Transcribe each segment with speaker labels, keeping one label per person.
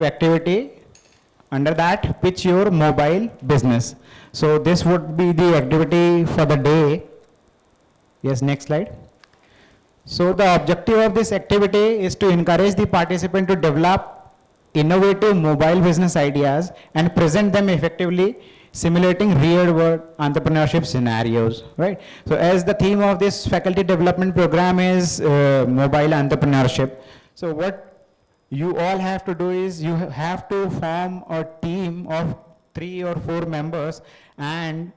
Speaker 1: activity. Under that, pitch your mobile business. So this would be the activity for the day. Yes, next slide. So the objective of this activity is to encourage the participant to develop innovative mobile business ideas and present them effectively, simulating real world entrepreneurship scenarios, right? So as the theme of this faculty development program is mobile entrepreneurship, so what you all have to do is you have to form a team of 3 or 4 members, and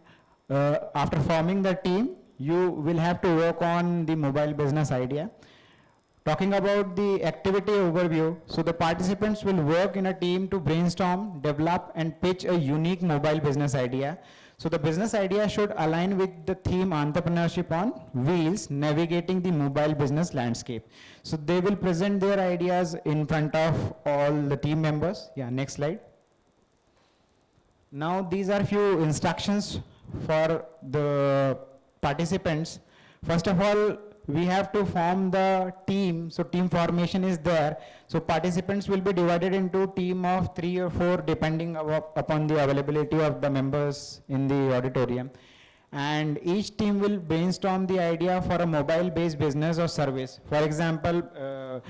Speaker 1: after forming the team, you will have to work on the mobile business idea. Talking about the activity overview, so the participants will work in a team to brainstorm, develop, and pitch a unique mobile business idea. So the business idea should align with the theme entrepreneurship on wheels, navigating the mobile business landscape. So they will present their ideas in front of all the team members. Yeah, next slide. Now these are few instructions for the participants. First of all, we have to form the team. So team formation is there. So participants will be divided into team of 3 or 4 depending upon the availability of the members in the auditorium. And each team will brainstorm the idea for a mobile based business or service. For example,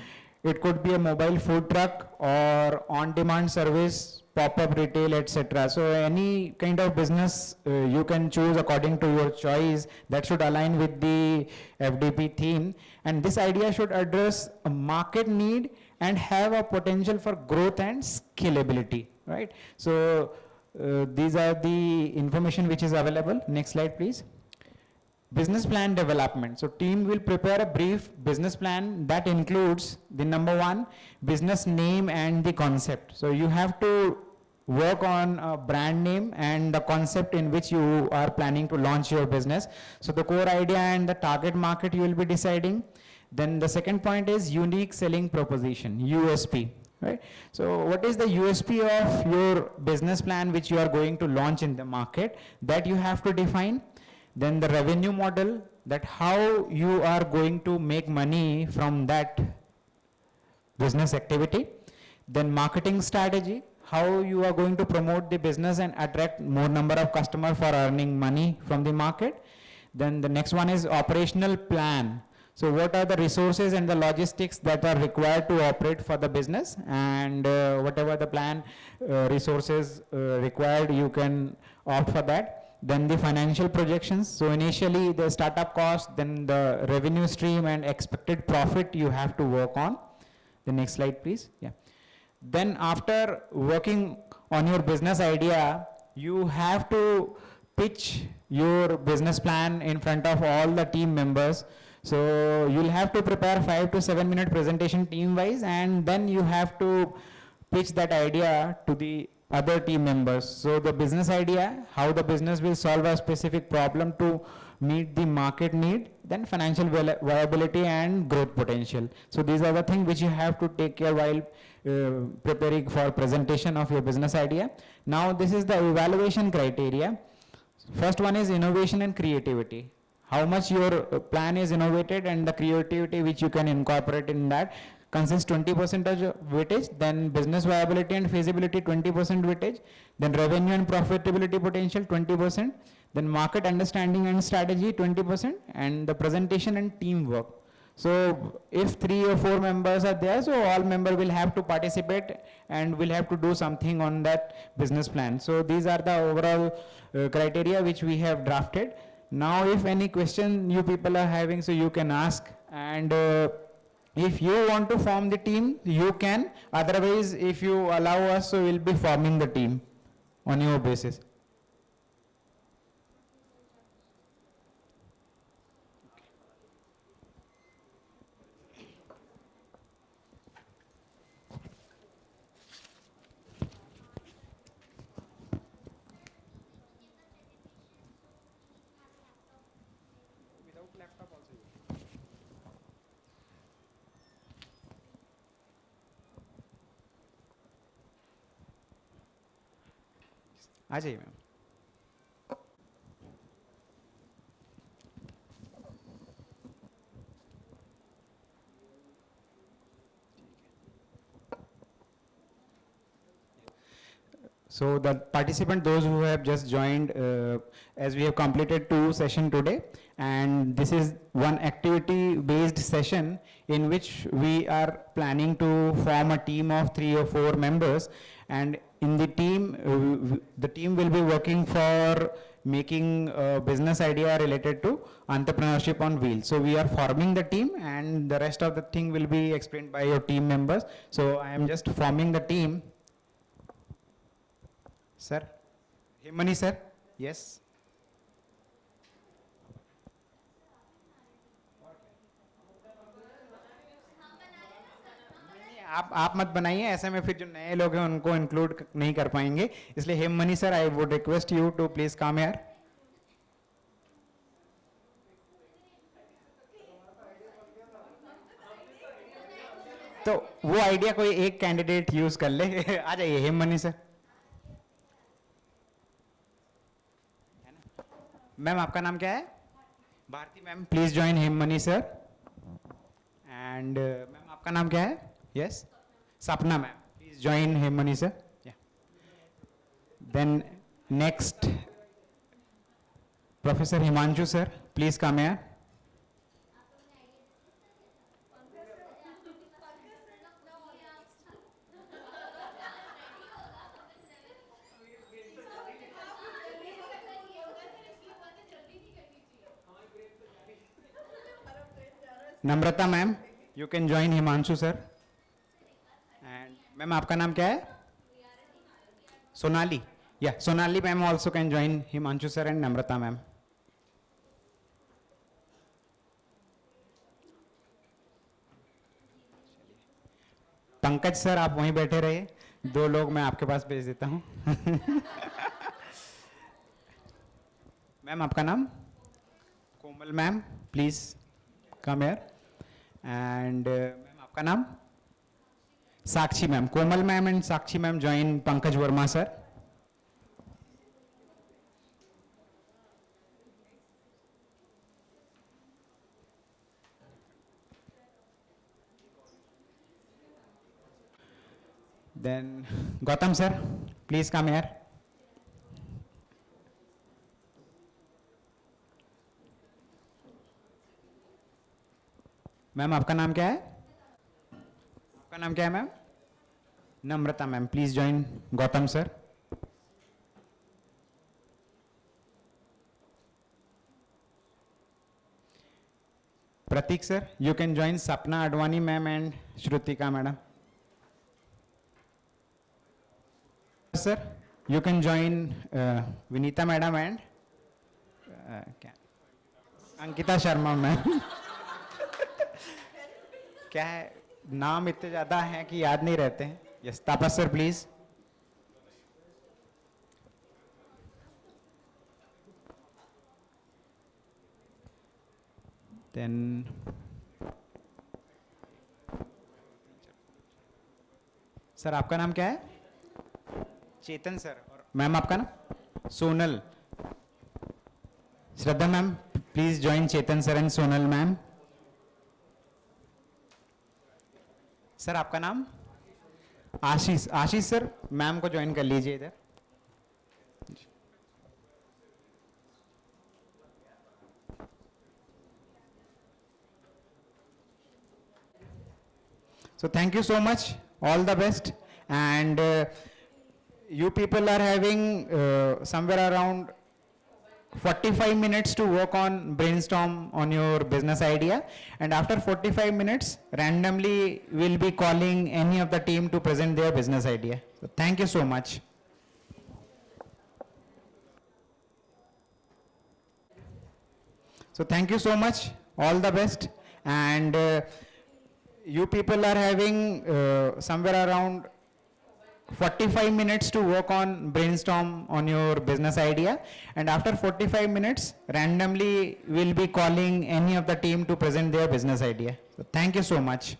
Speaker 1: it could be a mobile food truck or on demand service, pop-up retail, etc. So any kind of business you can choose according to your choice that should align with the FDP theme, and this idea should address a market need and have a potential for growth and scalability, right? So these are the information which is available. Next slide, please. Business plan development. So team will prepare a brief business plan that includes the number 1, business name and the concept. So you have to work on a brand name and the concept in which you are planning to launch your business. So the core idea and the target market you will be deciding. Then the second point is unique selling proposition, USP. Right? So what is the USP of your business plan which you are going to launch in the market, that you have to define. Then the revenue model, that how you are going to make money from that business activity. Then marketing strategy, how you are going to promote the business and attract more number of customers for earning money from the market. Then the next one is operational plan. So what are the resources and the logistics that are required to operate for the business, and whatever the plan resources required, you can opt for that. Then the financial projections. So initially the startup cost, then the revenue stream and expected profit you have to work on. The next slide, please. Yeah. Then after working on your business idea, you have to pitch your business plan in front of all the team members. So you'll have to prepare 5 to 7 minute presentation team wise, and then you have to pitch that idea to the other team members. So the business idea, how the business will solve a specific problem to meet the market need, then financial viability and growth potential. So these are the things which you have to take care while preparing for presentation of your business idea. Now this is the evaluation criteria. First one is innovation and creativity. How much your plan is innovated, and the creativity which you can incorporate in that consists 20% weightage, then business viability and feasibility 20% weightage, then revenue and profitability potential 20%, then market understanding and strategy 20%, and the presentation and teamwork. So if 3 or 4 members are there, so all members will have to participate and will have to do something on that business plan. So these are the overall criteria which we have drafted. Now if any question you people are having, so you can ask, and if you want to form the team, you can. Otherwise, if you allow us, so we'll be forming the team on your basis. आ जाइए ma'am. So the participant, those who have just joined, as we have completed 2 sessions today, and this is one activity-based session in which we are planning to form a team of 3 or 4 members, and in the team, the team will be working for making a business idea related to entrepreneurship on wheels. So we are forming the team, and the rest of the thing will be explained by your team members. So I am just forming the team. Sir, Himani sir, yes. नहीं, आप मत बनाइए, ऐसे में फिर जो नए लोग हैं उनको इंक्लूड नहीं कर पाएंगे, इसलिए Hemmani sir, I would request you to please come here. तो वो आइडिया कोई एक कैंडिडेट यूज कर ले. आ जाइए हेममनी सर. मैम आपका नाम क्या है? Bharti ma'am, please join Hemmani sir. And ma'am आपका नाम क्या है? Yes, Sapna ma'am, please join Hemmani sir. Then next professor Himanshu sir, please come here. Namrata ma'am, you can join Himanshu sir. And ma'am आपका नाम क्या है? Sonali. Yeah Sonali ma'am also can join Himanshu sir and Namrata ma'am. Pankaj sir आप वहीं बैठे रहिए, 2 लोग मैं आपके पास भेज देता हूँ. मैम आपका नाम? Komal ma'am, please come here. And ma'am आपका नाम? Sakshi ma'am. Komal ma'am and Sakshi ma'am join Pankaj Verma sir. Then Gautam sir, please come here. Ma'am आपका नाम क्या है? आपका नाम क्या है ma'am? Namrata ma'am, please join Gautam sir. Prateek sir, you can join Sapna Advani ma'am and Shrutika madam. Sir, you can join Vinita madam and क्या, अंकिता शर्मा मैम. क्या है, नाम इतने ज्यादा हैं कि याद नहीं रहते हैं. Yes, Tapas sir please. Then sir आपका नाम क्या है? चेतन सर. और मैम आपका नाम? Sonal. Shraddha ma'am, please join Chetan sir and Sonal ma'am. Sir आपका नाम? आशीष. आशीष सर, मैम को ज्वाइन कर लीजिए इधर. So thank you so much, all the best, and you people are having somewhere around 45 minutes to work on brainstorm on your business idea, and after 45 minutes randomly we'll be calling any of the team to present their business idea. So thank you so much. So thank you so much, all the best, and you people are having somewhere around 45 minutes to work on brainstorm on your business idea, and after 45 minutes randomly we'll be calling any of the team to present their business idea. So thank you so much.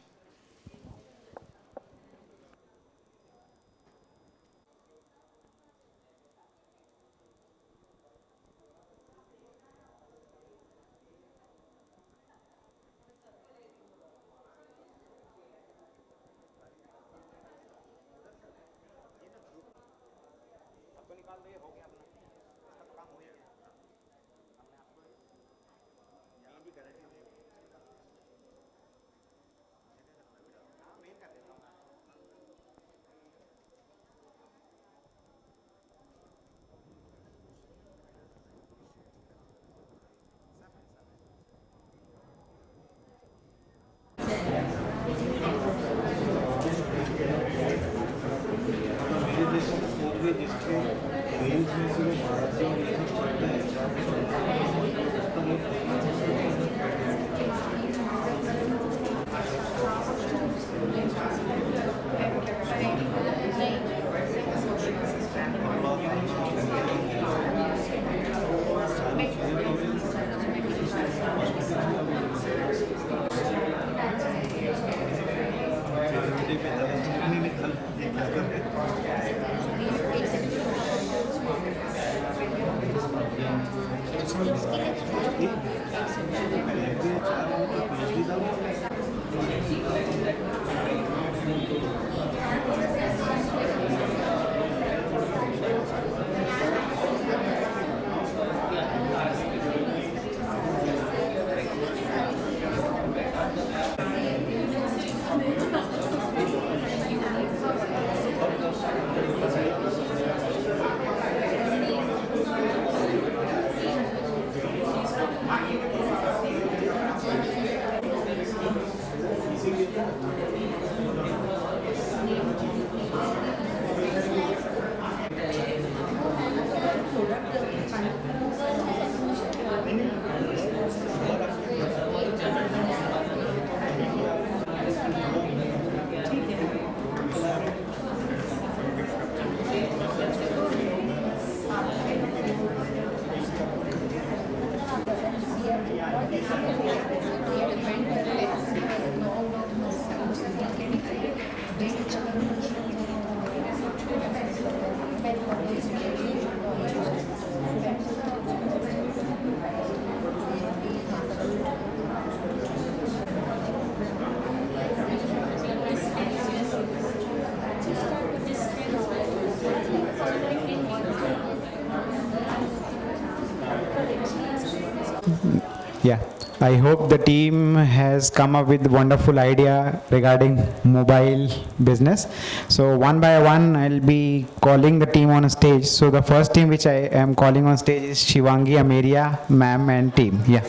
Speaker 1: Yeah, I hope the team has come up with wonderful idea regarding mobile business. So one by one, I'll be calling the team on a stage. So the first team which I am calling on stage is Shivangi, Ameria, ma'am and team. Yeah,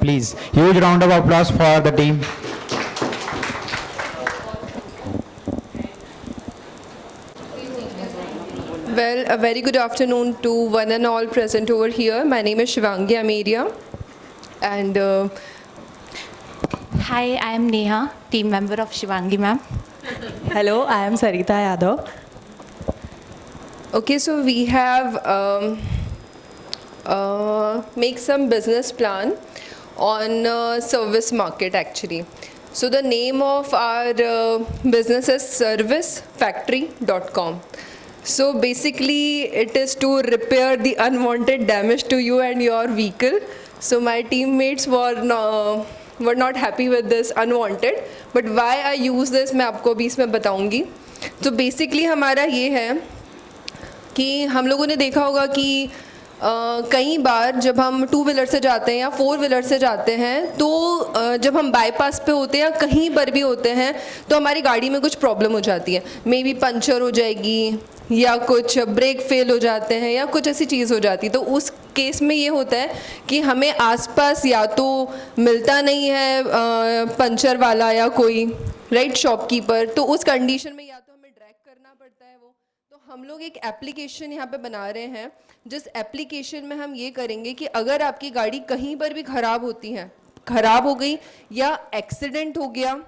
Speaker 1: please, huge round of applause for the team.
Speaker 2: Well, a very good afternoon to one and all present over here. My name is Shivangi Ameria, and
Speaker 3: Hi, I am Neha, team member of Shivangi ma'am.
Speaker 4: Hello, I am Sarita Yadav.
Speaker 2: okay, so we have make some business plan on service market actually. So the name of our business is servicefactory.com. So basically it is to repair the unwanted damage to you and your vehicle. So my teammates were not happy with this unwanted, but why I use this मैं आपको अभी इसमें बताऊंगी. तो basically हमारा ये है कि हम लोगों ने देखा होगा कि कई बार जब हम 2 व्हीलर से जाते हैं या 4 व्हीलर से जाते हैं तो जब हम बाईपास पे होते हैं या कहीं पर भी होते हैं तो हमारी गाड़ी में कुछ प्रॉब्लम हो जाती है. मे बी पंचर हो जाएगी या कुछ ब्रेक फेल हो जाते हैं या कुछ ऐसी चीज़ हो जाती है. तो उस केस में ये होता है कि हमें आसपास या तो मिलता नहीं है पंचर वाला या कोई राइट शॉपकीपर. तो उस कंडीशन में या तो हमें ड्रैग करना पड़ता है वो. तो हम लोग एक एप्लीकेशन यहाँ पे बना रहे हैं जिस एप्लीकेशन में हम ये करेंगे कि अगर आपकी गाड़ी कहीं पर भी ख़राब होती है, ख़राब हो गई या एक्सीडेंट हो गया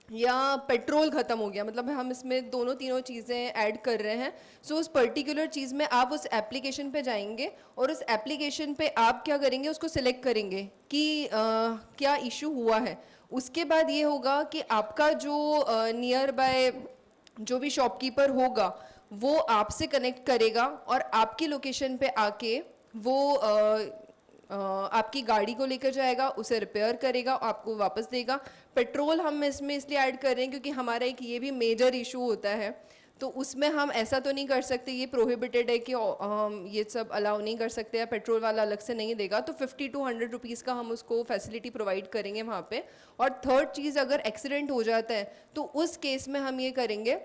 Speaker 2: या पेट्रोल ख़त्म हो गया, मतलब हम इसमें दोनों तीनों चीज़ें ऐड कर रहे हैं. सो उस पर्टिकुलर चीज़ में आप उस एप्लीकेशन पे जाएंगे और उस एप्लीकेशन पे आप क्या करेंगे, उसको सिलेक्ट करेंगे कि क्या इशू हुआ है. उसके बाद ये होगा कि आपका जो नियर बाय जो भी शॉपकीपर होगा वो आपसे कनेक्ट करेगा और आपकी लोकेशन पे आके वो आपकी गाड़ी को लेकर जाएगा, उसे रिपेयर करेगा, आपको वापस देगा. पेट्रोल हम इसमें इसलिए ऐड कर रहे हैं क्योंकि हमारा एक ये भी मेजर इशू होता है. तो उसमें हम ऐसा तो नहीं कर सकते, ये प्रोहिबिटेड है कि ये सब अलाउ नहीं कर सकते या पेट्रोल वाला अलग से नहीं देगा. तो 50 to 100 रुपीज़ का हम उसको फैसिलिटी प्रोवाइड करेंगे वहाँ पे. और थर्ड चीज़, अगर एक्सीडेंट हो जाता है तो उस केस में हम ये करेंगे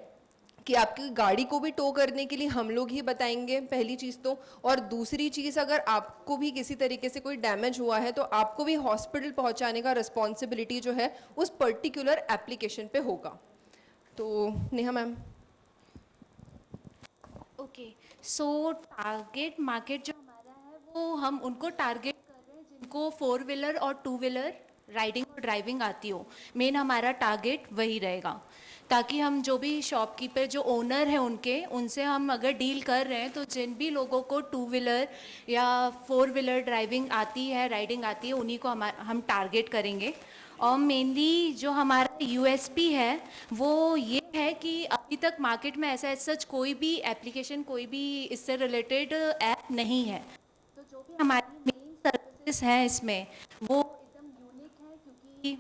Speaker 2: कि आपकी गाड़ी को भी टो करने के लिए हम लोग ही बताएंगे पहली चीज़ तो. और दूसरी चीज़, अगर आपको भी किसी तरीके से कोई डैमेज हुआ है तो आपको भी हॉस्पिटल पहुंचाने का रिस्पॉन्सिबिलिटी जो है उस पर्टिकुलर एप्लीकेशन पे होगा. तो नेहा मैम.
Speaker 3: Okay, ओके, सो टारगेट मार्केट जो हमारा है वो हम उनको टारगेट कर रहे हैं जिनको 4 व्हीलर और 2 व्हीलर राइडिंग और ड्राइविंग आती हो। मेन हमारा टारगेट वही रहेगा, ताकि हम जो भी शॉपकीपर जो ओनर हैं उनसे हम अगर डील कर रहे हैं तो जिन भी लोगों को 2 व्हीलर या 4 व्हीलर ड्राइविंग आती है, राइडिंग आती है, उन्हीं को हम टारगेट करेंगे। और मेनली जो हमारा यूएसपी है वो ये है कि अभी तक मार्केट में ऐसा सच कोई भी एप्लीकेशन, कोई भी इससे रिलेटेड ऐप नहीं है। तो जो भी हमारी मेन सर्विसेज हैं इसमें वो एकदम यूनिक है,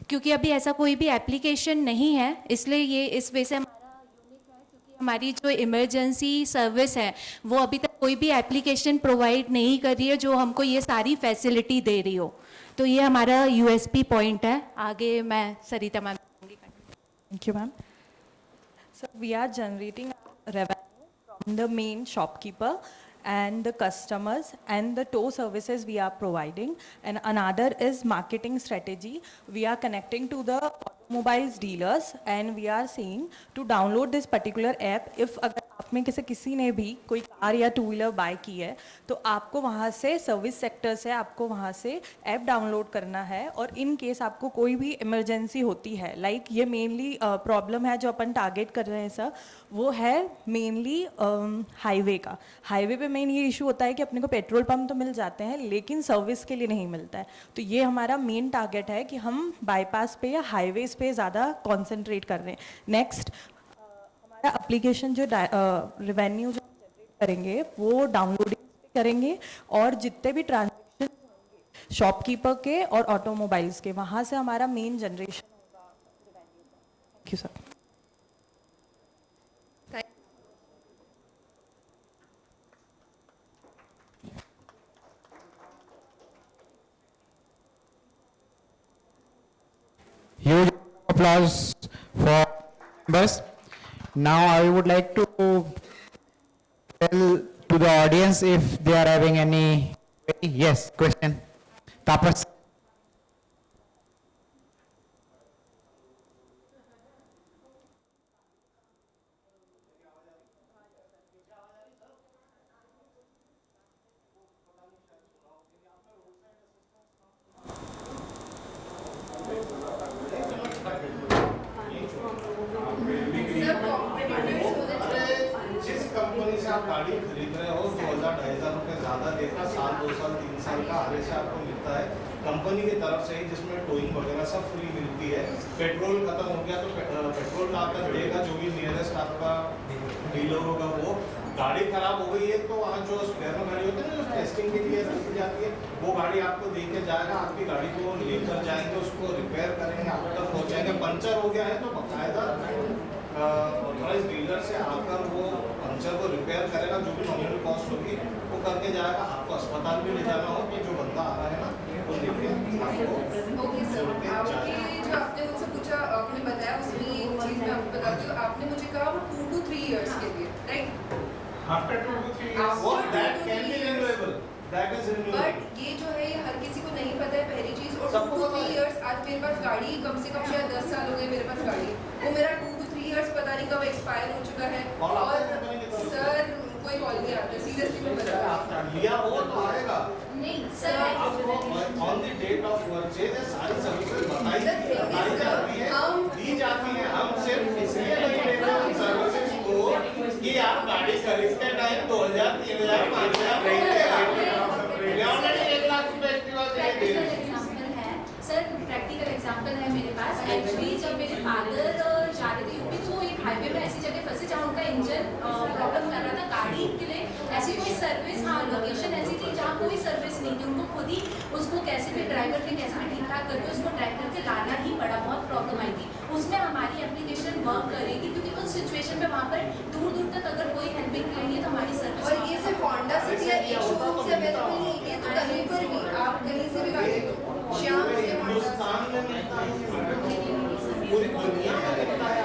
Speaker 3: क्योंकि अभी ऐसा कोई भी एप्लीकेशन नहीं है, इसलिए ये इस वजह से हमारा यूनिक है। क्योंकि हमारी जो इमरजेंसी सर्विस है वो अभी तक कोई भी एप्लीकेशन प्रोवाइड नहीं कर रही है जो हमको ये सारी फैसिलिटी दे रही हो। तो ये हमारा यूएसपी पॉइंट है। आगे मैं सरिता ma'am.
Speaker 4: Thank you, ma'am. So we are generating revenue from the main shopkeeper and the customers and the tow services we are providing. And another is marketing strategy. We are connecting to the automobiles dealers and we are saying to download this particular app. If अगर आप में किसी ने भी कोई car या 2 wheeler bye की है तो आपको वहाँ से सर्विस सेक्टर से आपको वहाँ से ऐप डाउनलोड करना है। और इन केस आपको कोई भी इमरजेंसी होती है, लाइक ये मेनली प्रॉब्लम है जो अपन टारगेट कर रहे हैं सर, वो है मेनली हाईवे का। हाईवे पे मेन ये इशू होता है कि अपने को पेट्रोल पंप तो मिल जाते हैं लेकिन सर्विस के लिए नहीं मिलता है। तो ये हमारा मेन टारगेट है कि हम बाईपास पे या हाईवेज पे ज़्यादा कॉन्सेंट्रेट कर रहे हैं। नेक्स्ट, हमारा एप्लीकेशन जो रेवेन्यू जो जनरेट करेंगे वो डाउनलोडिंग पे करेंगे और जितने भी ट्रांजेक्शन होंगे शॉपकीपर के और ऑटोमोबाइल्स के, वहाँ से हमारा मेन जनरेशन होगा रेवेन्यू का। Thank you sir.
Speaker 1: Huge applause for members. Now I would like to tell to the audience if they are having any, yes, question. Tapas.
Speaker 5: जिस कंपनी से आप गाड़ी खरीद रहे हो 2000-2500 रुपये ज़्यादा देकर साल 2 साल 3 साल का आगे से आपको मिलता है कंपनी की तरफ से ही, जिसमें टोइंग वगैरह सब फ्री मिलती है। पेट्रोल खत्म हो गया तो पेट्रोल लाकर देगा जो भी नियरेस्ट आपका डीलर होगा वो। गाड़ी खराब हो गई है तो वहाँ जो स्पेयर में गाड़ी होती है ना जो टेस्टिंग के लिए रखी जाती है वो गाड़ी आपको दे के जाएगा। आपकी गाड़ी को लेकर जाएंगे, उसको रिपेयर करेंगे, आप तक पहुँचाएंगे। पंचर हो गया है तो बाकायदा ऑथराइज डीलर से आकर वो पंचर को रिपेयर करेगा, जो भी नॉमिनल कॉस्ट होगी वो करके जाएगा। आपको अस्पताल भी ले जाना हो तो जो बंदा आ रहा है ना वो लेके आपको।
Speaker 2: ओके सर, आपके जो आपने मुझसे पूछा, आपने बताया उसमें एक चीज़ मैं आपको बताती हूँ। आपने मुझे कहा वो 2 to 3 years के लिए, राइट?
Speaker 5: आफ्टर 2 to 3 years वो that can be renewable, that is renewable.
Speaker 2: But ये जो है ये हर किसी को नहीं पता है, पहली चीज़। और 2 to 3 years, आज मेरे पास गाड़ी कम से कम शायद 10 साल हो गए मेरे पास गाड़ी, वो मेरा 2 to 3 years पता नहीं कब एक्सपायर हो चुका है। और सर कोई कॉल नहीं आता, सीरियसली मैं बता रहा हूँ।
Speaker 5: लिया हो तो आएगा
Speaker 2: नहीं सर,
Speaker 5: आपको on the date of purchase सारी सर्विसेज बताई जाती है, दी जाती है। हम सिर्फ इसलिए नहीं ले रहे हैं सर्विसेज को कि आप गाड़ी खरीदते टाइम 2000 3000 5000 नहीं दे रहे हैं, ऑलरेडी 1 लाख रुपए एक्टिवा दे दे रहे हैं।
Speaker 3: सर प्रैक्टिकल एग्जांपल है मेरे पास। एक्चुअली जब मेरे फादर जा रहे थे यूपी तो वो एक हाईवे पे ऐसी जगह फंसे जहाँ उनका इंजन प्रॉब्लम कर रहा था। गाड़ी के लिए ऐसी कोई सर्विस, हाँ लोकेशन ऐसी थी जहाँ कोई सर्विस नहीं थी। उनको खुद ही उसको कैसे भी ड्राइवर थे कैसे भी ठीक ठाक करके उसको ड्राइव करके लाना ही पड़ा। बहुत प्रॉब्लम आई थी उसमें। हमारी एप्लीकेशन वर्क करेगी क्योंकि उस सिचुएशन में वहाँ पर दूर दूर तक अगर कोई हेल्पिंग लेंगे तो हमारी सर्विस।
Speaker 2: और ये सिर्फ होंडा सिटी या एक शोरूम से अवेलेबल नहीं है, ये तो कहीं पर भी आप कहीं से भी गाड़ी श्याम से
Speaker 5: हिंदुस्तान में मिलता है, पूरी दुनिया में मिलता है।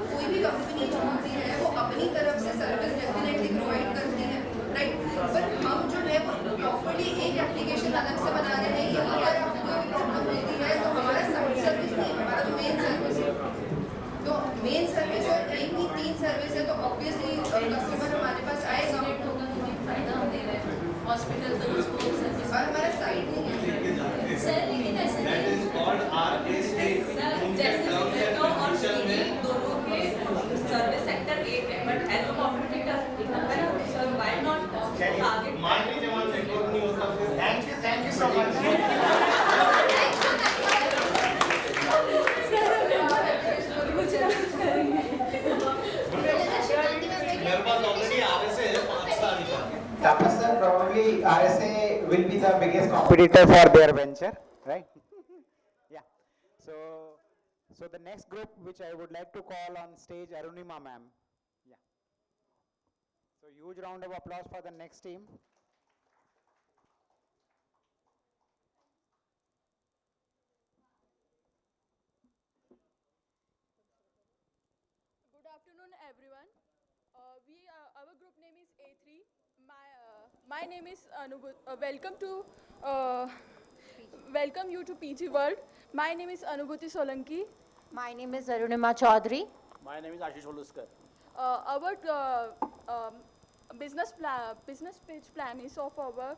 Speaker 2: कोई भी कंपनी जो होती है वो अपनी तरफ से सर्विस डेफिनेटली प्रोवाइड करती है, राइट? पर हम जो है वो प्रॉपर्ली एक एप्लीकेशन अलग से बना रहे हैं। यहाँ पर आपको कोई प्रॉब्लम होती है तो हमारा सर्विस नहीं है, हमारा जो मेन सर्विस है तो मेन सर्विस और एक
Speaker 1: Tapas sir, probably RSA will be the biggest competitor for their venture, right? Yeah. So, so the next group which I would like to call on stage, Arunima ma'am. Yeah. So huge round of applause for the next team.
Speaker 6: Good afternoon, everyone. Our group name is A3. My name is Anubhuti. Uh, welcome you to PG World. My name is Anubhuti Solanki.
Speaker 7: My name is Arunima Chaudhary.
Speaker 8: My name is Ashish Holuskar.
Speaker 6: Our business page plan is of our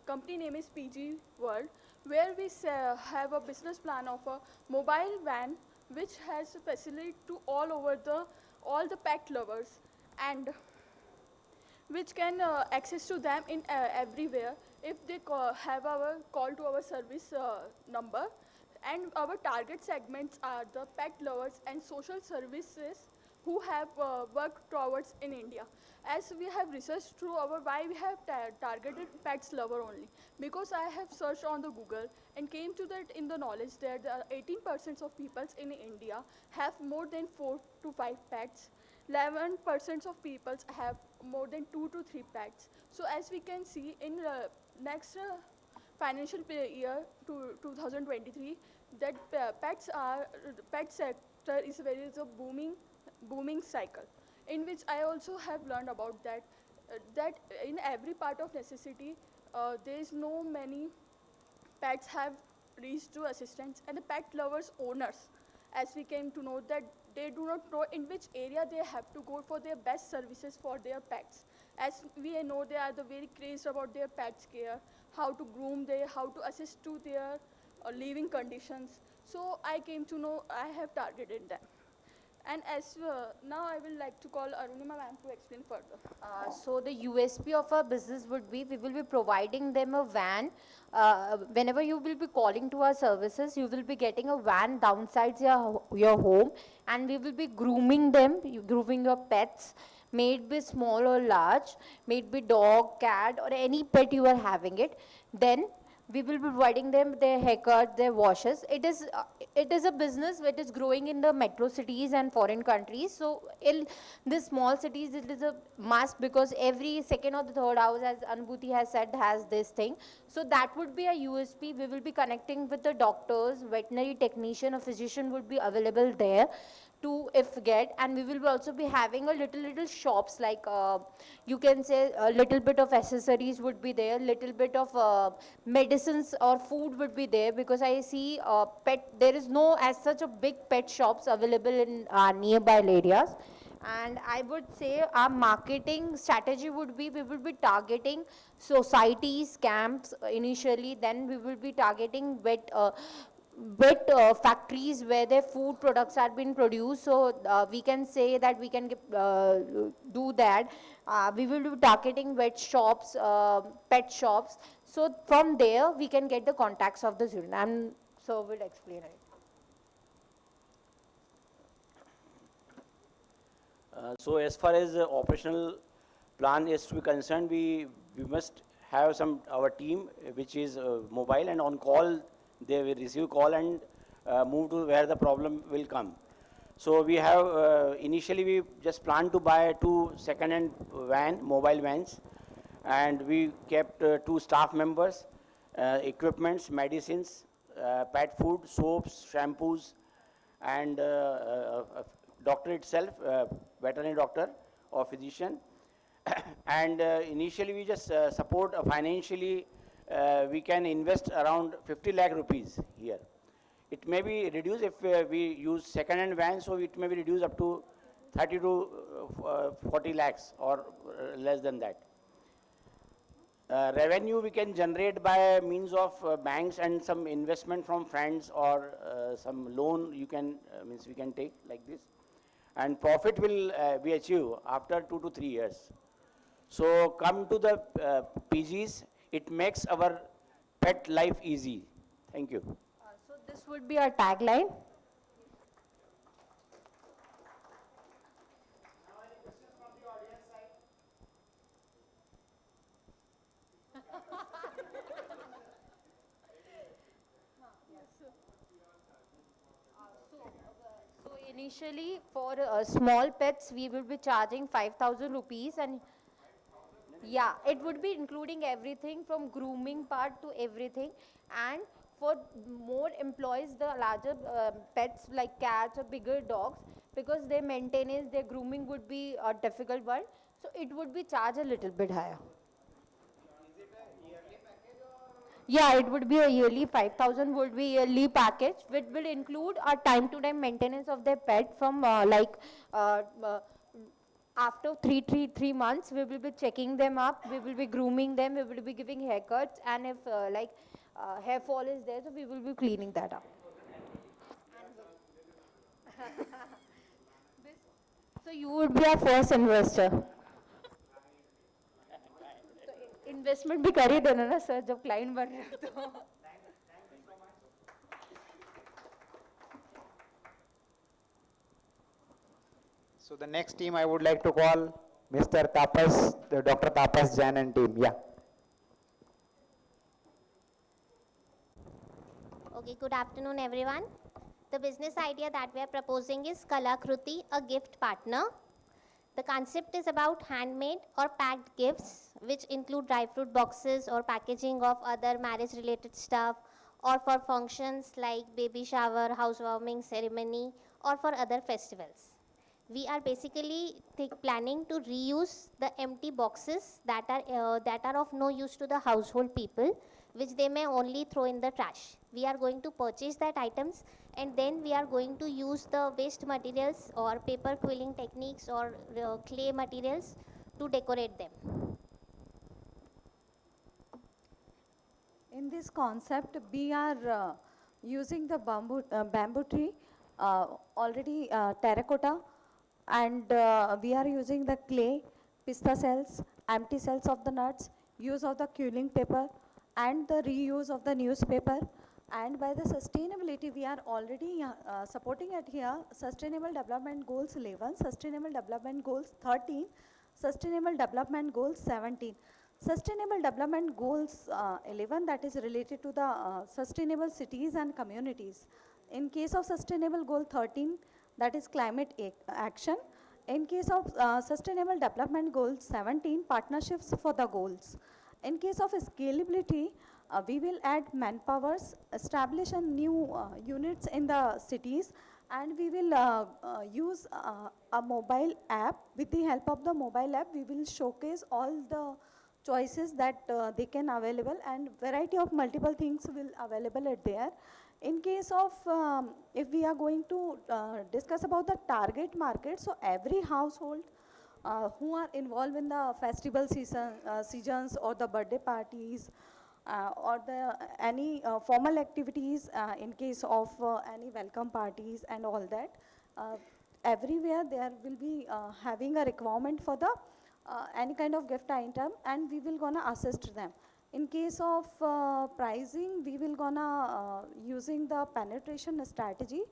Speaker 6: company name is PG World, where we have a business plan of a mobile van which has facility to all the pet lovers and which can access to them in everywhere if they have our call to our service number. And our target segments are the pet lovers and social services who have worked towards in India. As we have researched through our why we have targeted pets lover only, because I have searched on the Google and came to that in the knowledge that 18% of people in India have more than 4 to 5 pets. 11% of people have more than 2 to 3 pets. So as we can see in next financial year to 2023, that pet sector is is a booming cycle, in which I also have learned about that in every part of necessity there is no many pets have reached to assistance, and the pet lovers owners, as we came to know that they do not know in which area they have to go for their best services for their pets. As we know, they are the very crazed about their pets care, how to groom them, how to assist to their living conditions. So I came to know I have targeted them. And as now I will like to call Arunima ma'am to explain further.
Speaker 7: So the USP of our business would be we will be providing them a van. Whenever you will be calling to our services, you will be getting a van downsides your home, and we will be grooming them, grooming your pets, may it be small or large, may it be dog, cat, or any pet you are having it. Then we will be providing them their haircut, their washes. It is a business which is growing in the metro cities and foreign countries. So in the small cities, it is a must, because every second or the third house, as Anubhuti has said, has this thing. So that would be a USP. We will be connecting with the doctors, veterinary technician, a physician would be available there to if get. And we will also be having a little shops, like you can say a little bit of accessories would be there, little bit of medicines or food would be there, because I see there is no as such a big pet shops available in nearby areas. And I would say our marketing strategy would be, we will be targeting societies, camps initially, then we will be targeting factories where their food products are being produced. So we can say that we can do that. We will be targeting vet shops, pet shops. So from there we can get the contacts of the children, and so we'll explain it.
Speaker 8: So as far as the operational plan is to be concerned, we must have our team which is mobile, and on call they will receive call and move to where the problem will come. So we have initially we just planned to buy 2 second-hand mobile vans, and we kept 2 staff members, equipments, medicines, pet food, soaps, shampoos, and doctor itself, veterinary doctor or physician. And initially we just support financially, we can invest around 50 lakh rupees here. It may be reduced if we use second-hand vans, so it may be reduced up to 30 to 40 lakhs or less than that. Revenue we can generate by means of banks and some investment from friends, or some loan you can means we can take like this, and profit will be achieved after 2 to 3 years. So come to the PGs, it makes our pet life easy. Thank you.
Speaker 7: So this would be our tagline. Initially, for small pets, we will be charging 5,000 rupees, and yeah, it would be including everything from grooming part to everything. And for more employees, the larger pets like cats or bigger dogs, because their maintenance, their grooming would be a difficult one. So it would be charged a little bit higher. Yeah, it would be a yearly 5,000 would be yearly package, which will include a time-to-time maintenance of their pet from uh, uh, after 3 months, we will be checking them up, we will be grooming them, we will be giving haircuts, and if hair fall is there, so we will be cleaning that up. So you would be our first investor. Investment भी कर ही देना ना sir जब client बन रहे हो तो
Speaker 1: So the next team I would like to call Mr. Tapas, the Dr. Tapas Jain and team. Yeah.
Speaker 9: Okay, good afternoon everyone. The business idea that we are proposing is Kalakruti, a gift partner. The concept is about handmade or packed gifts, which include dry fruit boxes or packaging of other marriage related stuff, or for functions like baby shower, housewarming ceremony, or for other festivals. We are basically planning to reuse the empty boxes that are of no use to the household people, which they may only throw in the trash. We are going to purchase that items, and then we are going to use the waste materials or paper quilling techniques or clay materials to decorate them.
Speaker 10: In this concept, we are using the bamboo tree, already terracotta, and we are using the clay, pista cells, empty cells of the nuts, use of the quilling paper, and the reuse of the newspaper. And by the sustainability, we are already supporting it here, Sustainable Development Goals 11, Sustainable Development Goals 13, Sustainable Development Goals 17. Sustainable Development Goals 11, that is related to the sustainable cities and communities. In case of Sustainable Goal 13, that is climate action. In case of Sustainable Development Goal 17, partnerships for the goals. In case of scalability, we will add manpowers, establish a new units in the cities, and we will use a mobile app. With the help of the mobile app, we will showcase all the choices that they can available, and variety of multiple things will available at there. In case of, if we are going to discuss about the target market, so every household who are involved in the festival seasons or the birthday parties or the any formal activities in case of any welcome parties and all that, everywhere there will be having a requirement for the any kind of gift item, and we will gonna assist them. In case of pricing, we will gonna using the penetration strategy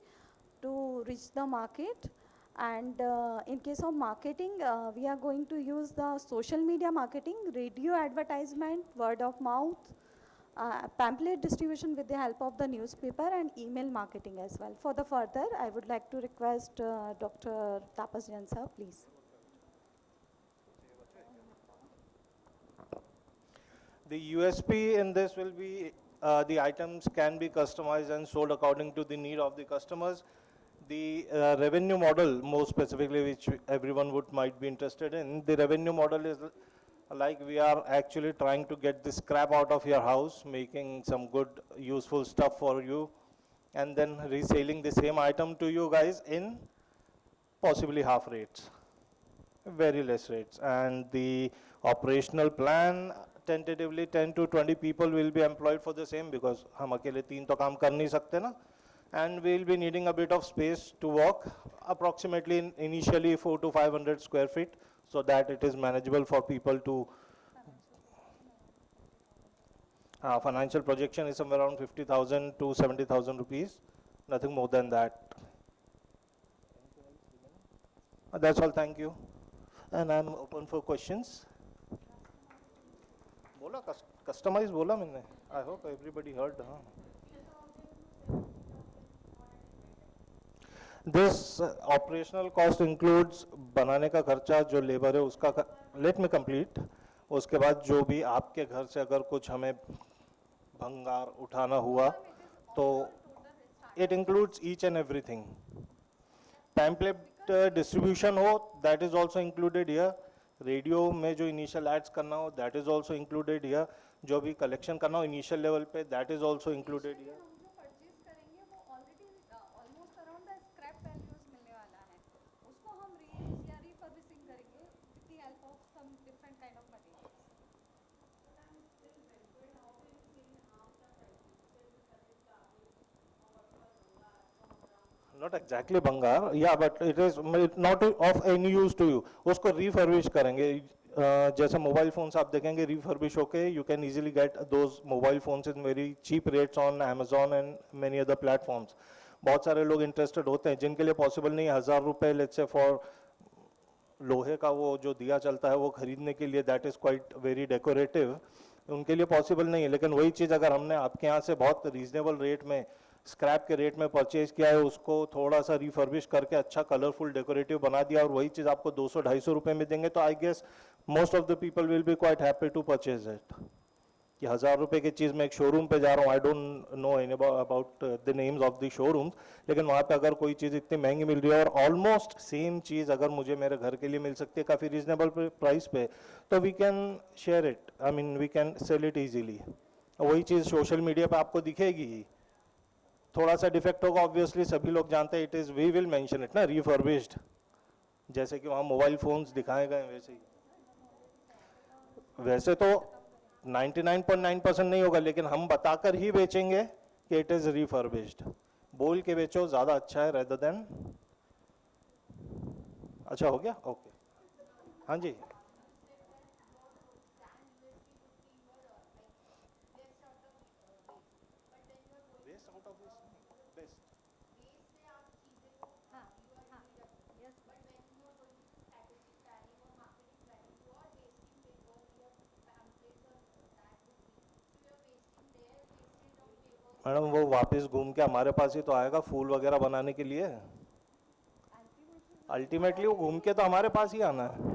Speaker 10: to reach the market. And in case of marketing, we are going to use the social media marketing, radio advertisement, word of mouth, pamphlet distribution with the help of the newspaper, and email marketing as well. For the further, I would like to request Dr. Tapas Jain sir, please.
Speaker 5: The USP in this will be the items can be customized and sold according to the need of the customers. The revenue model, more specifically, which everyone might be interested in, the revenue model is like we are actually trying to get the scrap out of your house, making some good, useful stuff for you, and then reselling the same item to you guys in possibly half rates, very less rates. And the operational plan, tentatively 10 to 20 people will be employed for the same, because हम अकेले 3 तो काम कर नहीं सकते ना. And we'll be needing a bit of space to work, approximately initially 400 to 500 square feet, so that it is manageable for people to. Financial projection is somewhere around 50,000 to 70,000 rupees, nothing more than that. That's all, thank you. And I'm open for questions. बोला customize बोला मैंने. I hope everybody heard. This operational cost includes बनाने का खर्चा जो labour है उसका, let me complete, उसके बाद जो भी आपके घर से अगर कुछ हमें भंगार उठाना हुआ तो it includes each and everything. Pamphlet distribution हो that is also included here, radio में जो इनिशियल एड्स करना हो that is also included here, जो भी कलेक्शन करना हो इनिशियल लेवल पे that is also included here. Not exactly Bangar, yeah, but it is not of any use to you. उसको refurbish करेंगे. जैसे मोबाइल फोन्स आप देखेंगे refurbish होके you can easily get those mobile phones in very cheap rates on Amazon and many other platforms. बहुत सारे लोग interested होते हैं जिनके लिए possible नहीं, 1000 रुपए let's say for लोहे का वो जो दिया चलता है वो खरीदने के लिए that is quite very decorative, उनके लिए पॉसिबल नहीं है. लेकिन वही चीज़ अगर हमने आपके यहाँ से बहुत रीजनेबल रेट में स्क्रैप के रेट में परचेज किया है, उसको थोड़ा सा रिफर्बिश करके अच्छा कलरफुल डेकोरेटिव बना दिया और वही चीज़ आपको 200-250 रुपये में देंगे, तो I guess most of the people will be quite happy to purchase it. कि 1000 रुपये की चीज़ मैं एक शोरूम पे जा रहा हूँ, I don't know any about the names of the showrooms, लेकिन वहाँ पे अगर कोई चीज़ इतनी महंगी मिल रही है और ऑलमोस्ट सेम चीज़ अगर मुझे मेरे घर के लिए मिल सकती है काफ़ी रीजनेबल प्राइस पे, तो we can share it, I mean we can sell it easily. वही चीज़ सोशल मीडिया पे आपको दिखेगी ही, थोड़ा सा डिफेक्ट होगा ऑब्वियसली सभी लोग जानते हैं, it is we will mention it ना रिफर्बिश्ड, जैसे कि वहाँ मोबाइल फोन्स दिखाए गए वैसे ही. वैसे तो 99.9% नहीं होगा, लेकिन हम बताकर ही बेचेंगे कि इट इज़ रिफर्बिश्ड. बोल के बेचो ज़्यादा अच्छा है रेदर देन. अच्छा हो गया, ओके. हाँ जी. मैडम वो वापस घूम के हमारे पास ही तो आएगा फूल वगैरह बनाने के लिए. अल्टीमेटली वो घूम के तो हमारे पास ही आना है.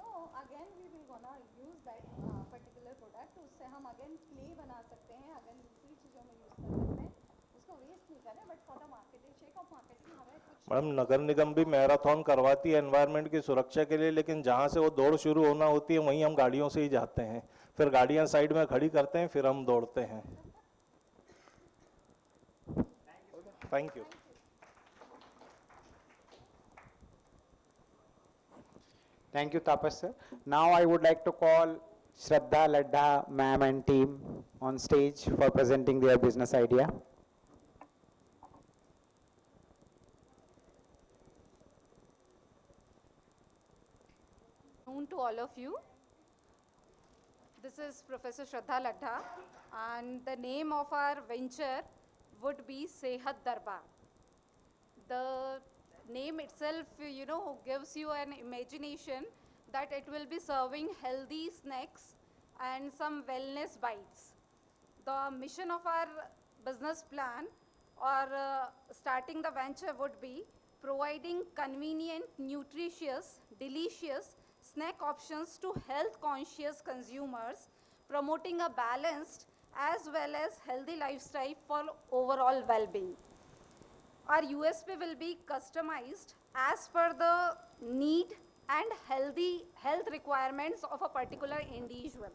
Speaker 10: No, again we will gonna use that particular product. उससे हम again clay बना सकते हैं, again दूसरी चीज़ों में use कर सकते हैं. उसको waste नहीं करें, but for the marketing, sake of marketing हमें कुछ.
Speaker 5: मैडम नगर निगम भी मैराथन करवाती है एनवायरनमेंट की सुरक्षा के लिए, लेकिन जहाँ से वो दौड़ शुरू होना होती है वहीं हम गाड़ियों से ही जाते हैं, फिर गाड़ियाँ साइड में खड़ी करते हैं, फिर हम दौड़ते हैं. Thank you.
Speaker 1: Thank you, Tapas sir. Now I would like to call Shraddha Ladha ma'am and team on stage for presenting their business idea.
Speaker 11: Known to all of you. This is Professor Shraddha Ladha, and the name of our venture would be Sehat Darbar. The name itself, you know, gives you an imagination that it will be serving healthy snacks and some wellness bites. The mission of our business plan or starting the venture would be providing convenient, nutritious, delicious snack options to health conscious consumers, promoting a balanced as well as healthy lifestyle for overall well-being. Our USP will be customized as per the need and health requirements of a particular individual.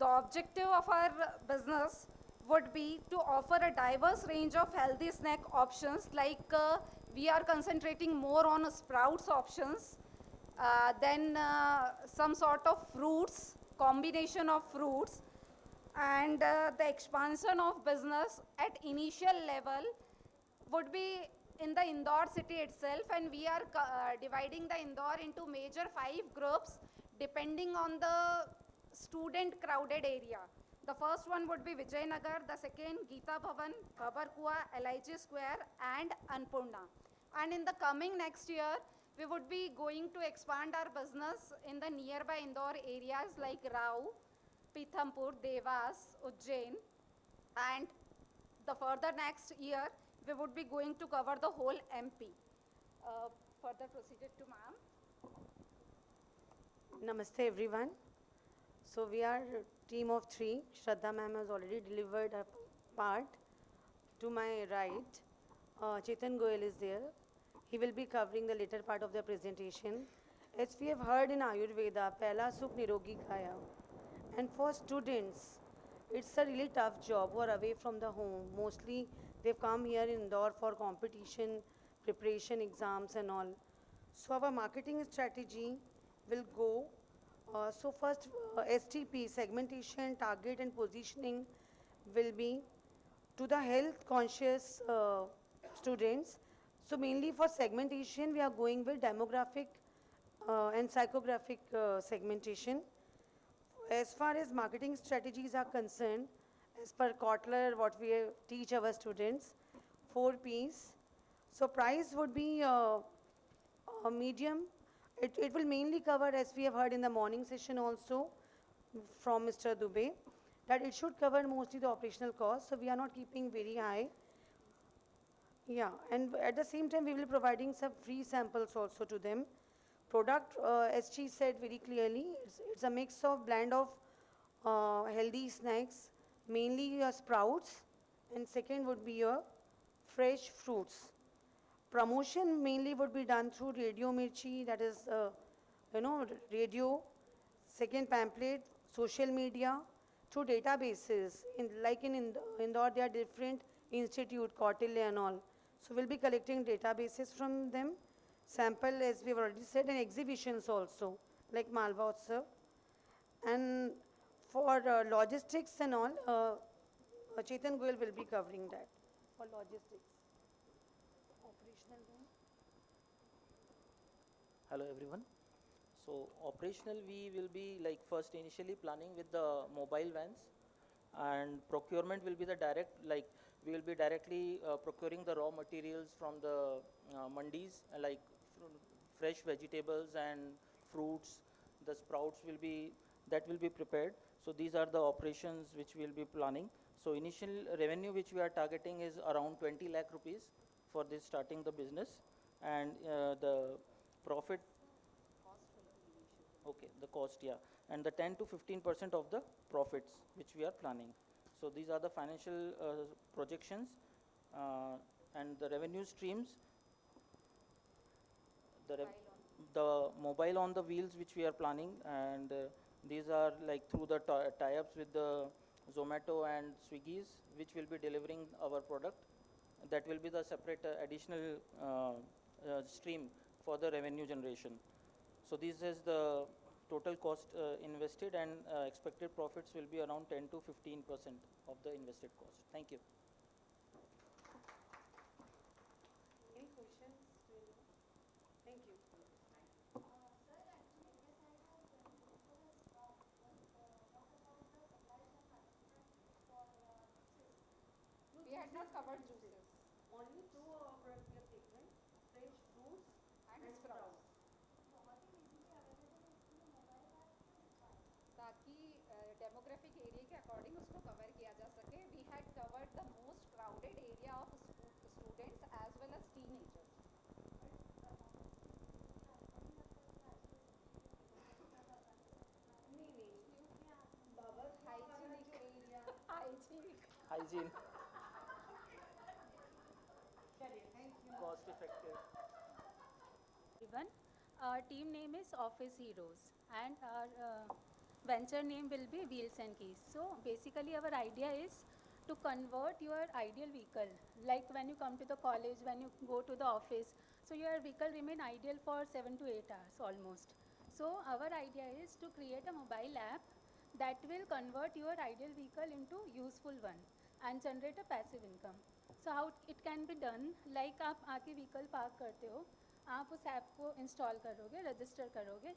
Speaker 11: The objective of our business would be to offer a diverse range of healthy snack options, like we are concentrating more on sprouts options, then some sort of fruits, combination of fruits, and the expansion of business at initial level would be in the Indore city itself, and we are dividing the Indore into major 5 groups depending on the student crowded area. The first one would be Vijayanagar, the second Geeta Bhavan, Babarkua, LIG Square and Anpurna. And in the coming next year, we would be going to expand our business in the nearby Indore areas like Rao, Pithampur, Devas, Ujjain, and the further next year we would be going to cover the whole MP. Further procedure to ma'am.
Speaker 12: Namaste everyone. So we are a team of 3. Shraddha ma'am has already delivered a part. To my right, Chetan Goyal is there. He will be covering the later part of the presentation. As we have heard in Ayurveda, Pehla Sukh Nirogi Kaya. And for students, it's a really tough job who are away from the home. Mostly they've come here in Indore for competition, preparation, exams and all. So our marketing strategy will go. So first STP, segmentation, target and positioning will be to the health conscious students. So mainly for segmentation, we are going with demographic and psychographic segmentation. As far as marketing strategies are concerned, as per Kotler, what we teach our students, 4 Ps. So price would be a medium. It will mainly cover, as we have heard in the morning session also from Mr. Dubey, that it should cover mostly the operational costs. So we are not keeping very high. Yeah, and at the same time, we will be providing some free samples also to them. Product, as she said very clearly, it's a mix of blend of healthy snacks, mainly your sprouts, and second would be your fresh fruits. Promotion mainly would be done through Radio Mirchi, that is, radio, second pamphlet, social media, through databases. Like in Indore, there are different institute, Kautilya and all. So we'll be collecting databases from them, sample as we've already said, and exhibitions also, like Malwa Utsav. And for logistics and all, Chetan Goyal will be covering that for logistics. Operational then.
Speaker 13: Hello everyone. So operational we will be like first initially planning with the mobile vans, and procurement will be the direct, like we will be directly procuring the raw materials from the mandis, like fresh vegetables and fruits. The sprouts will be prepared. So these are the operations which we will be planning. So initial revenue which we are targeting is around 20 lakh rupees for this starting the business, and the profit, okay, the cost, yeah, and the 10 to 15% of the profits which we are planning. So these are the financial projections and the revenue streams. The mobile on the wheels which we are planning, and these are like through the tie-ups with the Zomato and Swiggy's, which will be delivering our product. That will be the separate additional stream for the revenue generation. So this is the total cost invested, and expected profits will be around 10 to 15% of the invested cost. Thank you.
Speaker 12: Any questions? Thank you.
Speaker 11: We had not covered juices.
Speaker 12: Only 2 products we have taken, fresh fruits
Speaker 11: and sprouts. ताकि demographic area के according उसको cover किया जा सके. We had covered the most crowded area of students as well as teenagers. Hygienic area.
Speaker 13: Hygiene.
Speaker 12: Thank you.
Speaker 13: Cost effective.
Speaker 14: Everyone, our team name is Office Heroes, and our venture name will be Wheels and Keys. So basically our idea is to convert your ideal vehicle, like when you come to the college, when you go to the office, so your vehicle remain ideal for 7 to 8 hours almost. So our idea is to create a mobile app that will convert your ideal vehicle into useful one and generate a passive income. So how it can be done, like आप आके vehicle park करते हो, आप उस app को install करोगे, register करोगे,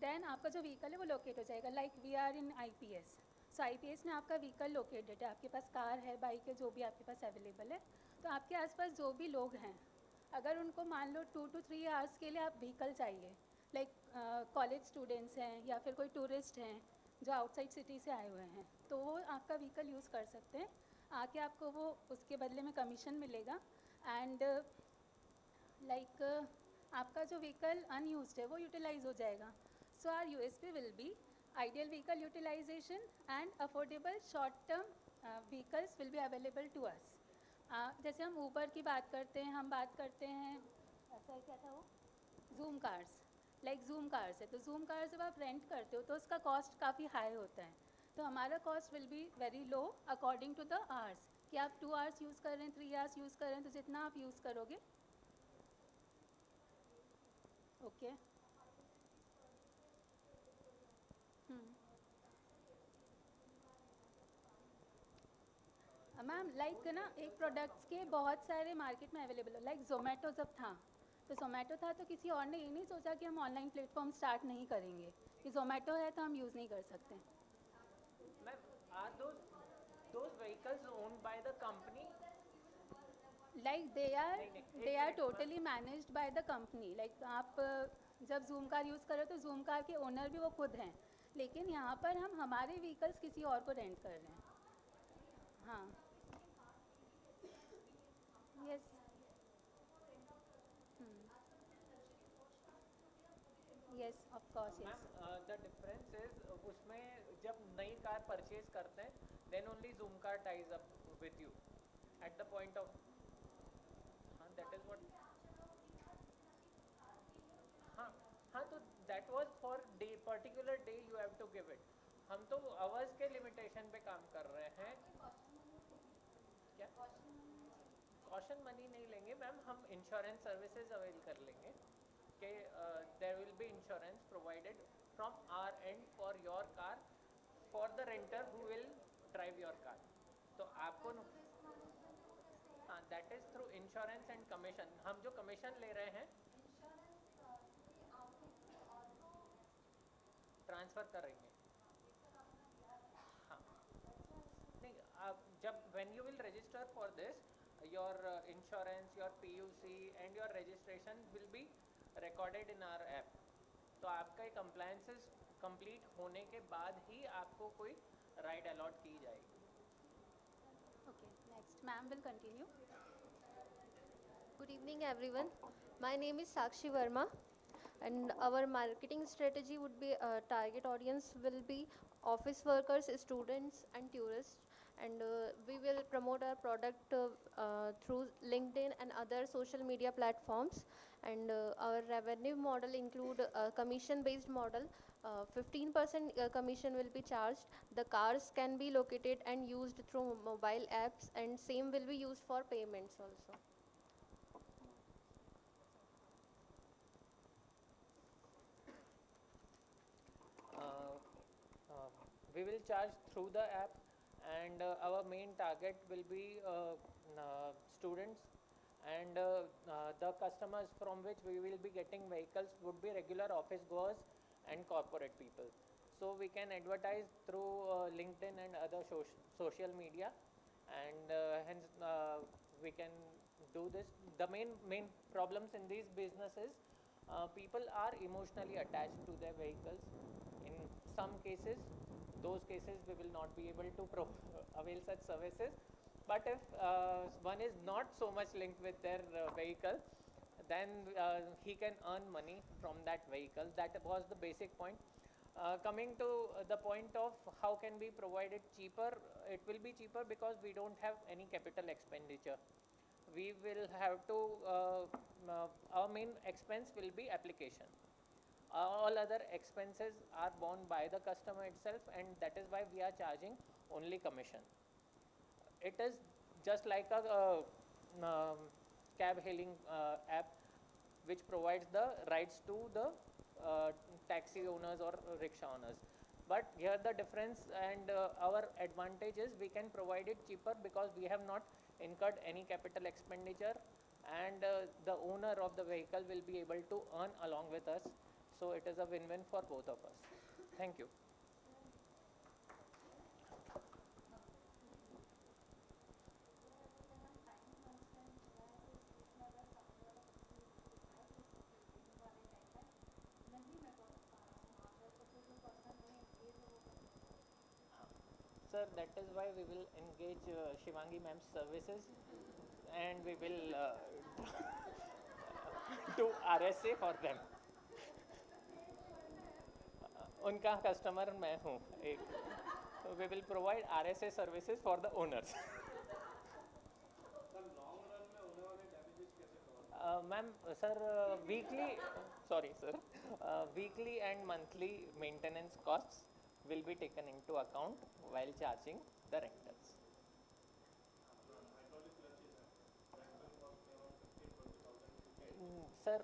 Speaker 14: then आपका जो व्हीकल है वो लोकेट हो जाएगा. Like we are in IPS. सो IPS में आपका व्हीकल लोकेटेड है, आपके पास कार है, बाइक है, जो भी आपके पास अवेलेबल है. तो आपके आसपास जो भी लोग हैं, अगर उनको मान लो 2 to 3 आवर्स के लिए आप व्हीकल चाहिए, लाइक कॉलेज स्टूडेंट्स हैं या फिर कोई टूरिस्ट हैं, जो आउटसाइड सिटी से आए हुए हैं, तो वो आपका व्हीकल यूज़ कर सकते हैं, आके आपको वो उसके बदले में कमीशन मिलेगा। एंड लाइक आपका जो व्हीकल अनयूज्ड है वो यूटिलाइज हो जाएगा। So our USP will be ideal vehicle utilisation and affordable short term vehicles will be available to us. जैसे हम ऊबर की बात करते हैं, हम बात करते हैं, ऐसा क्या था वो, zoom cars, like zoom cars है, तो जूम कार जब आप रेंट करते हो तो उसका कॉस्ट काफ़ी हाई होता है। तो हमारा cost will be very low according to the hours, कि आप 2 आवर्स यूज़ कर रहे हैं, 3 आवर्स यूज़ कर रहे हैं, तो जितना आप यूज़ करोगे। ओके मैम, लाइक ना एक प्रोडक्ट्स के बहुत सारे मार्केट में अवेलेबल हो, लाइक जोमेटो जब था, तो जोमेटो था तो किसी और ने ये नहीं सोचा कि हम ऑनलाइन प्लेटफॉर्म स्टार्ट नहीं करेंगे, कि जोमेटो है तो हम यूज़ नहीं कर सकते।
Speaker 15: Ma'am, are those vehicles owned by the company?
Speaker 14: Like they are totally managed by the company. Like आप जब जूम कार यूज़ करो तो जूम कार के ओनर भी वो खुद हैं, लेकिन यहाँ पर हम हमारे व्हीकल्स किसी और को रेंट कर रहे हैं। हाँ, yes, yes of course, yes.
Speaker 15: Ma'am, the difference is उसमें जब नई कार परचेज करते हैं then only Zoom car ties up with you at the point of, हाँ दैट इज व्हाट, हाँ हाँ, तो that was for day, particular day you have to give it. हम तो आवर्स के लिमिटेशन पे काम कर रहे हैं। क्या कॉशन मनी नहीं लेंगे मैम, हम इंश्योरेंस सर्विसेज अवेल कर लेंगे कि there will be insurance provided from our end for your car for the renter who will drive your car. तो आपको हाँ, that is through insurance and commission. हम जो कमीशन ले रहे हैं ट्रांसफ़र करेंगे। हाँ नहीं, आप जब when you will register for this, your insurance, your PUC and your registration will be recorded in our app. तो आपका ये कंप्लायंसेस कंप्लीट होने के बाद ही आपको कोई राइड अलॉट की जाएगी।
Speaker 14: Okay, next, ma'am will continue.
Speaker 16: Good evening, everyone. My name is Sakshi Verma, and our marketing strategy would be target audience will be office workers, students, and tourists. And we will promote our product through LinkedIn and other social media platforms. And our revenue model include a commission-based model. 15% commission will be charged. The cars can be located and used through mobile apps, and same will be used for payments also.
Speaker 15: We will charge through the app, and our main target will be students, and the customers from which we will be getting vehicles would be regular office goers and corporate people. So we can advertise through LinkedIn and other social media, and hence we can do this. The main problems in these businesses, people are emotionally attached to their vehicles. In some cases, those cases we will not be able to avail such services. But if one is not so much linked with their vehicle, then he can earn money from that vehicle. That was the basic point. Coming to the point of how can we provide it cheaper, it will be cheaper because we don't have any capital expenditure. We will have to, our main expense will be application. All other expenses are borne by the customer itself, and that is why we are charging only commission. It is just like a cab hailing app which provides the rides to the taxi owners or rickshaw owners. But here the difference and our advantage is we can provide it cheaper because we have not incurred any capital expenditure, and the owner of the vehicle will be able to earn along with us. So it is a win-win for both of us. Thank you. sir, that is why we will engage Shivangi ma'am's services and we will do RSA for them. उनका customer मैं हूँ एक, so we will provide RSA services for the owners. Ma'am, sir, weekly and monthly maintenance costs will be taken into account while charging the rentals. Sir,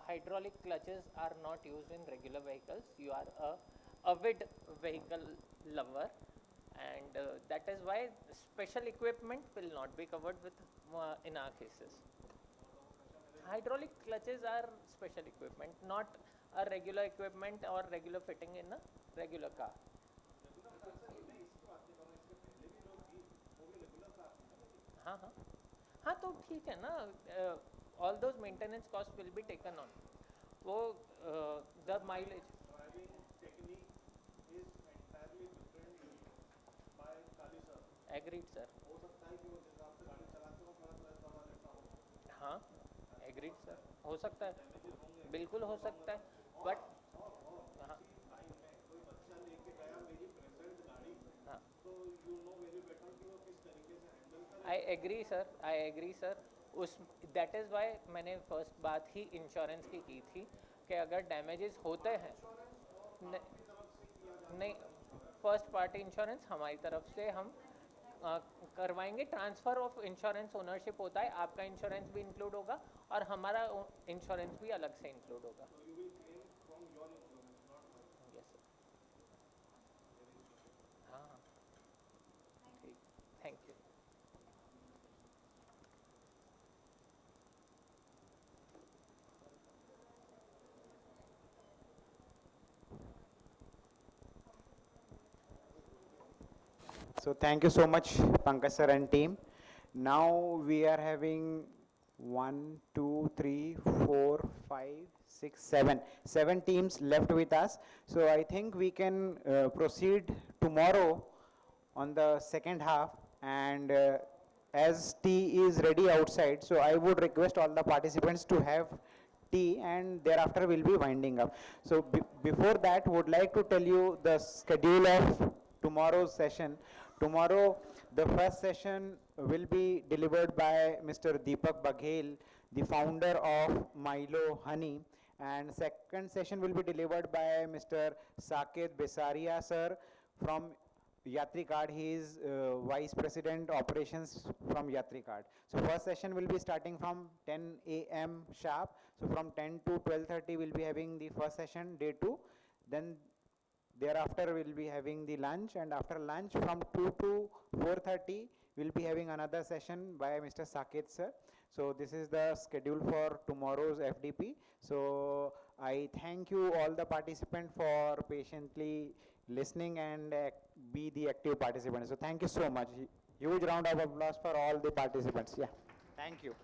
Speaker 15: hydraulic clutches are not used in regular vehicles. You are a avid vehicle lover, and that is why special equipment will not be covered with in our cases. Hydraulic clutches are special equipment, not a regular equipment or regular fitting in a regular car. हाँ हाँ हाँ, तो ठीक है ना, all those maintenance costs will be taken on. वो the mileage. Agreed, sir. हाँ, agreed, sir. हो सकता है, बिल्कुल हो सकता है, but हाँ हाँ, I agree, sir. I agree, sir. उस that is why मैंने first बात ही इंश्योरेंस की थी कि अगर डैमेजेस होते हैं नहीं, फर्स्ट पार्टी इंश्योरेंस हमारी तरफ से हम करवाएंगे. ट्रांसफ़र ऑफ इंश्योरेंस ओनरशिप होता है, आपका इंश्योरेंस भी इंक्लूड होगा और हमारा इंश्योरेंस भी अलग से इंक्लूड होगा. Yes sir. हाँ ठीक, thank you.
Speaker 1: So thank you so much, Pankaj sir and team. Now we are having 1, 2, 3, 4, 5, 6, 7 teams left with us. So I think we can proceed tomorrow on the second half, and as tea is ready outside, so I would request all the participants to have tea, and thereafter we'll be winding up. So before that, would like to tell you the schedule of tomorrow's session. Tomorrow, the first session will be delivered by Mr. Deepak Baghel, the founder of Milo Honey, and second session will be delivered by Mr. Saket Besaria sir from Yatri Card. He is Vice President Operations from Yatri Card. So first session will be starting from 10 a.m. sharp. So from 10 to 12:30 we'll be having the first session, day 2. Then thereafter we'll be having the lunch, and after lunch from 2 to 4:30 we'll be having another session by Mr. Saket sir. So this is the schedule for tomorrow's FDP. So I thank you all the participants for patiently listening and be the active participants. So thank you so much. Huge round of applause for all the participants. Yeah, thank you.